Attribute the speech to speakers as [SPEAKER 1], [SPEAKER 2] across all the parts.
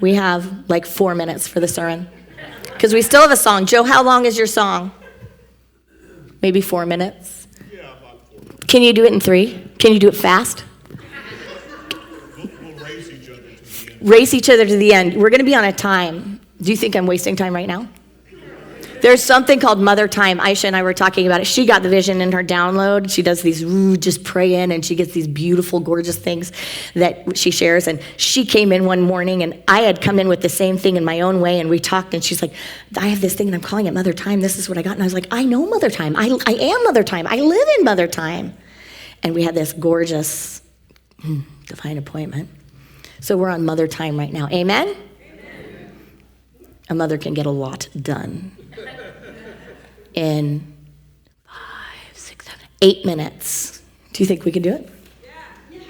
[SPEAKER 1] We have like 4 minutes for the sermon. Because we still have a song. Joe, how long is your song? Maybe 4 minutes?
[SPEAKER 2] Yeah, about 4 minutes.
[SPEAKER 1] Can you do it in 3? Can you do it fast?
[SPEAKER 2] We'll race each other to the end.
[SPEAKER 1] Race each other to the end. We're going to be on a time. Do you think I'm wasting time right now? There's something called mother time. Aisha and I were talking about it. She got the vision in her download. She does these, just pray in, and she gets these beautiful, gorgeous things that she shares. And she came in one morning, and I had come in with the same thing in my own way, and we talked, and she's like, I have this thing, and I'm calling it mother time. This is what I got. And I was like, I know mother time. I am mother time. I live in mother time. And we had this gorgeous divine appointment. So we're on mother time right now. Amen? Amen. A mother can get a lot done in 5, 6, 7, 8 minutes. Do you think we can do it? Yeah.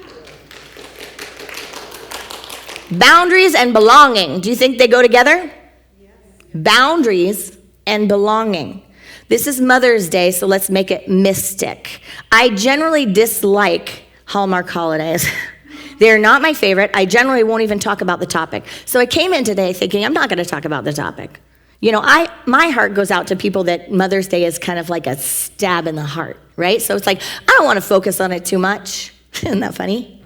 [SPEAKER 1] Boundaries and belonging. Do you think they go together? Yes. Boundaries and belonging. This is Mother's Day, so let's make it mystic. I generally dislike Hallmark holidays. They're not my favorite. I generally won't even talk about the topic. So I came in today thinking I'm not going to talk about the topic. You know, my heart goes out to people that Mother's Day is kind of like a stab in the heart, right? So it's like, I don't want to focus on it too much. Isn't that funny?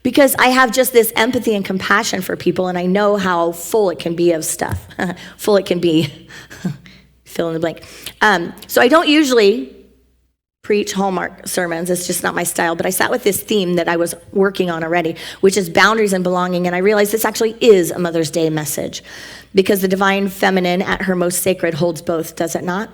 [SPEAKER 1] Because I have just this empathy and compassion for people, and I know how full it can be of stuff. Full it can be, fill in the blank. So I don't usually preach Hallmark sermons. It's just not my style. But I sat with this theme that I was working on already, which is boundaries and belonging. And I realized this actually is a Mother's Day message, because the divine feminine at her most sacred holds both, does it not?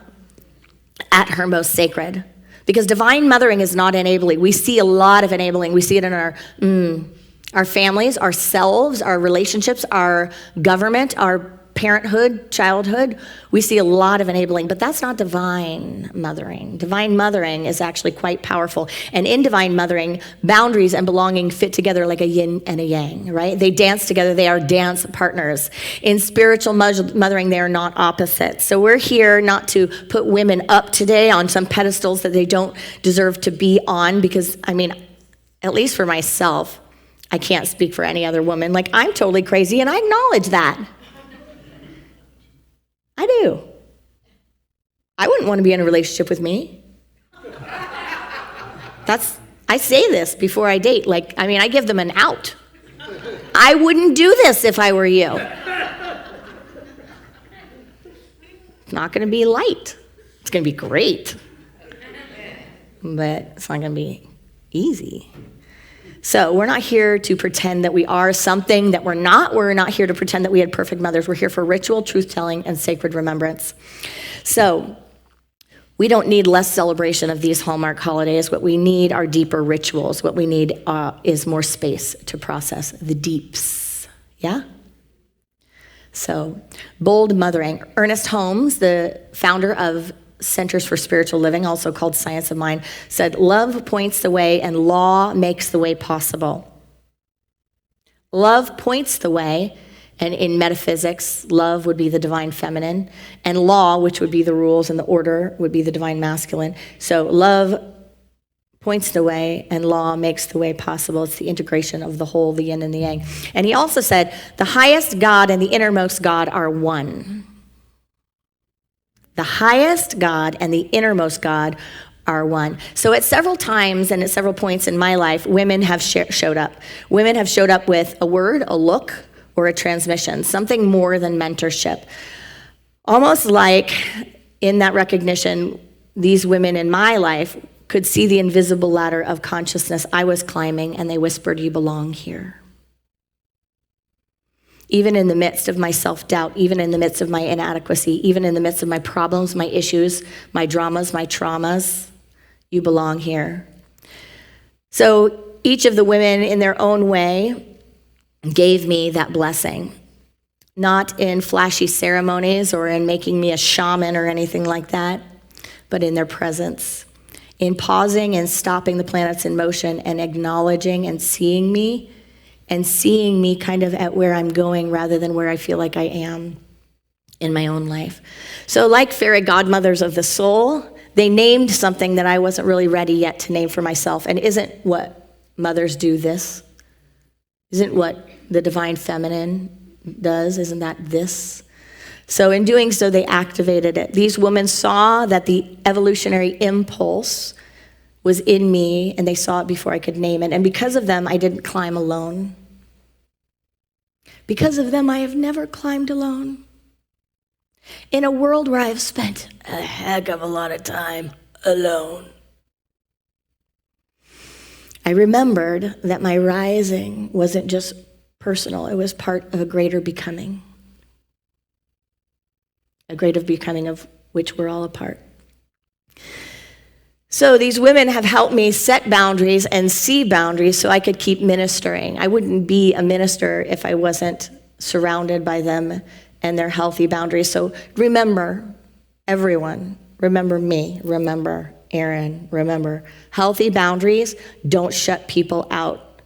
[SPEAKER 1] At her most sacred. Because divine mothering is not enabling. We see a lot of enabling. We see it in our families, ourselves, our relationships, our government, our parenthood, childhood. We see a lot of enabling, but that's not divine mothering. Divine mothering is actually quite powerful. And in divine mothering, boundaries and belonging fit together like a yin and a yang, right? They dance together. They are dance partners. In spiritual mothering, they are not opposites. So we're here not to put women up today on some pedestals that they don't deserve to be on, because, I mean, at least for myself, I can't speak for any other woman. Like, I'm totally crazy, and I acknowledge that. I do. I wouldn't want to be in a relationship with me. I say this before I date. Like, I mean, I give them an out. I wouldn't do this if I were you. It's not going to be light. It's going to be great. But it's not going to be easy. So we're not here to pretend that we are something that we're not. We're not here to pretend that we had perfect mothers. We're here for ritual, truth-telling, and sacred remembrance. So we don't need less celebration of these Hallmark holidays. What we need are deeper rituals. What we need is more space to process the deeps. Yeah? So, bold mothering. Ernest Holmes, the founder of Centers for Spiritual Living, also called Science of Mind, said, love points the way and law makes the way possible. Love points the way, and in metaphysics, love would be the divine feminine, and law, which would be the rules and the order, would be the divine masculine. So love points the way and law makes the way possible. It's the integration of the whole, the yin and the yang. And he also said, the highest God and the innermost God are one. The highest God and the innermost God are one. So at several times and at several points in my life, women have showed up. Women have showed up with a word, a look, or a transmission, something more than mentorship. Almost like in that recognition, these women in my life could see the invisible ladder of consciousness I was climbing, and they whispered, you belong here. Even in the midst of my self-doubt, even in the midst of my inadequacy, even in the midst of my problems, my issues, my dramas, my traumas, you belong here. So each of the women in their own way gave me that blessing, not in flashy ceremonies or in making me a shaman or anything like that, but in their presence, in pausing and stopping the planets in motion and acknowledging and seeing me kind of at where I'm going rather than where I feel like I am in my own life. So like fairy godmothers of the soul, they named something that I wasn't really ready yet to name for myself. And isn't what mothers do this? Isn't what the divine feminine does? Isn't that this? So in doing so, they activated it. These women saw that the evolutionary impulse was in me, and they saw it before I could name it. And because of them, I didn't climb alone. Because of them, I have never climbed alone. In a world where I've spent a heck of a lot of time alone, I remembered that my rising wasn't just personal, it was part of a greater becoming. A greater becoming of which we're all a part. So these women have helped me set boundaries and see boundaries so I could keep ministering. I wouldn't be a minister if I wasn't surrounded by them and their healthy boundaries. So remember, everyone, remember me, remember Erin, remember, healthy boundaries don't shut people out.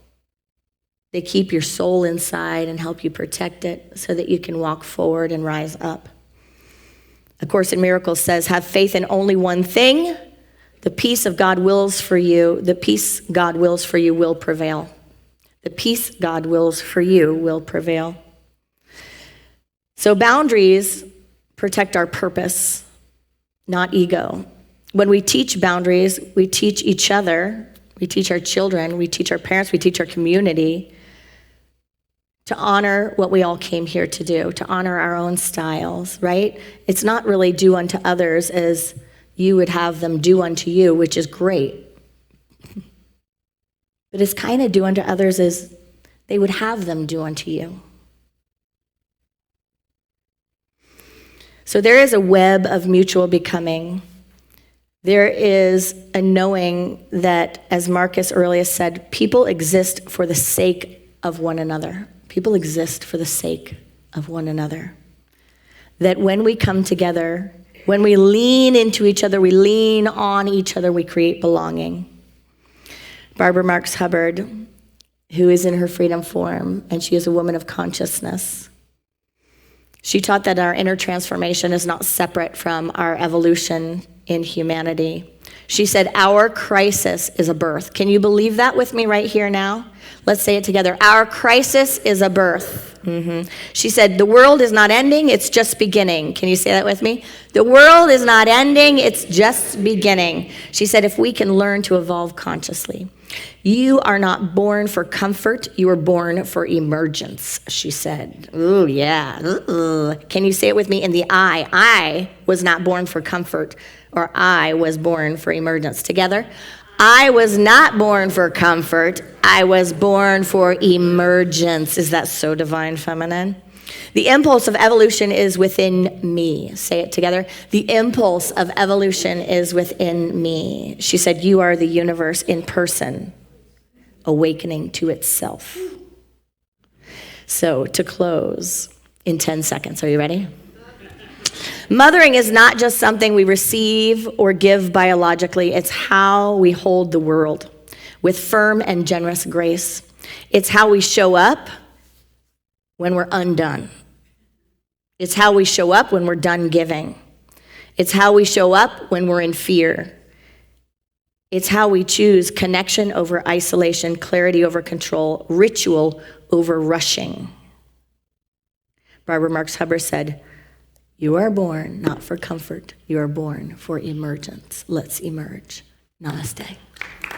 [SPEAKER 1] They keep your soul inside and help you protect it so that you can walk forward and rise up. A Course in Miracles says, have faith in only one thing. The peace of God wills for you, the peace God wills for you will prevail. The peace God wills for you will prevail. So boundaries protect our purpose, not ego. When we teach boundaries, we teach each other, we teach our children, we teach our parents, we teach our community to honor what we all came here to do, to honor our own styles, right? It's not really do unto others as you would have them do unto you, which is great. But it's kind of do unto others as they would have them do unto you. So there is a web of mutual becoming. There is a knowing that, as Marcus Aurelius said, people exist for the sake of one another. People exist for the sake of one another. That when we come together, when we lean into each other, we lean on each other, we create belonging. Barbara Marx Hubbard, who is in her freedom form, and she is a woman of consciousness, she taught that our inner transformation is not separate from our evolution in humanity. She said, our crisis is a birth. Can you believe that with me right here now? Let's say it together. Our crisis is a birth. She said, the world is not ending, it's just beginning. Can you say that with me? The world is not ending, it's just beginning. She said, if we can learn to evolve consciously. You are not born for comfort, you are born for emergence, she said. Ooh, yeah. Ooh. Can you say it with me in the I? I was not born for comfort, or I was born for emergence. Together. I was not born for comfort. I was born for emergence. Is that so divine feminine? The impulse of evolution is within me. Say it together. The impulse of evolution is within me. She said, you are the universe in person, awakening to itself. So to close in 10 seconds, are you ready? Mothering is not just something we receive or give biologically. It's how we hold the world with firm and generous grace. It's how we show up when we're undone. It's how we show up when we're done giving. It's how we show up when we're in fear. It's how we choose connection over isolation, clarity over control, ritual over rushing. Barbara Marx Hubbard said, you are born not for comfort, you are born for emergence. Let's emerge. Namaste.